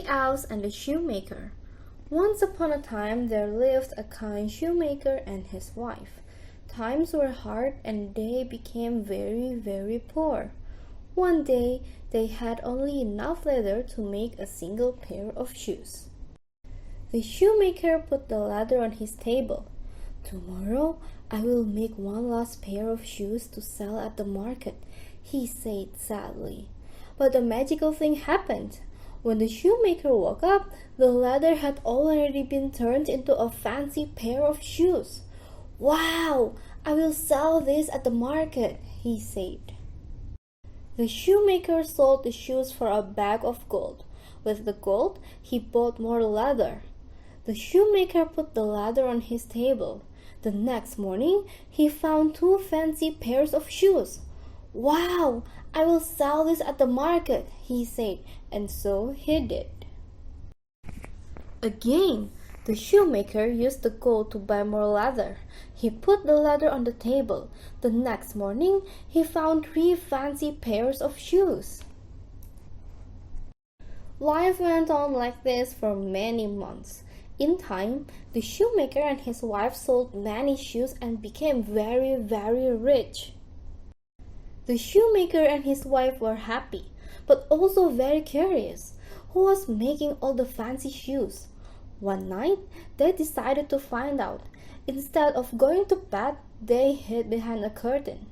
The Elves and the Shoemaker. Once upon a time there lived a kind shoemaker and his wife. Times were hard and they became very poor. One day they had only enough leather to make a single pair of shoes. The shoemaker put the leather on his table. "Tomorrow I will make one last pair of shoes to sell at the market," he said sadly. But the magical thing happened. When the shoemaker woke up, the leather had already been turned into a fancy pair of shoes. "Wow! I will sell this at the market," he said. The shoemaker sold the shoes for a bag of gold. With the gold, he bought more leather. The shoemaker put the leather on his table. The next morning, he found 2 fancy pairs of shoes. "Wow! I will sell this at the market," he said, and so he did. Again, the shoemaker used the gold to buy more leather. He put the leather on the table. The next morning, he found 3 fancy pairs of shoes. Life went on like this for many months. In time, the shoemaker and his wife sold many shoes and became very rich. The shoemaker and his wife were happy, but also very curious. Who was making all the fancy shoes? One night, they decided to find out. Instead of going to bed, they hid behind a curtain.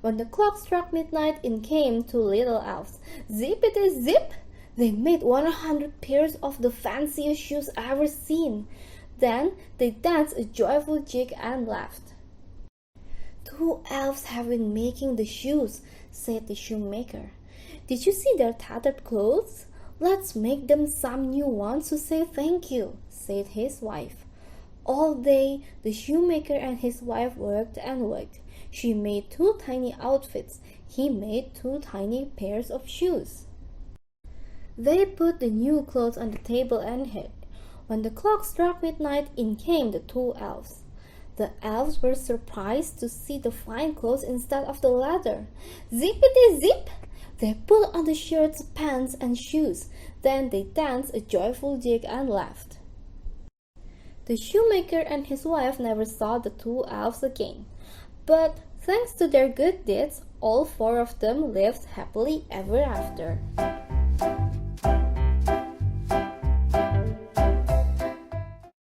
When the clock struck midnight, in came 2 little elves. Zippity-zip! They made 100 pairs of the fanciest shoes ever seen. Then they danced a joyful jig and laughed. "2 elves have been making the shoes," said the shoemaker. "Did you see their tattered clothes? Let's make them some new ones to say thank you," said his wife. All day, the shoemaker and his wife worked and worked. She made 2 tiny outfits. He made 2 tiny pairs of shoes. They put the new clothes on the table and hid. When the clock struck midnight, in came the 2 elves. The elves were surprised to see the fine clothes instead of the leather. Zippity-zip! They put on the shirts, pants, and shoes. Then they danced a joyful jig and laughed. The shoemaker and his wife never saw the 2 elves again. But thanks to their good deeds, all 4 of them lived happily ever after.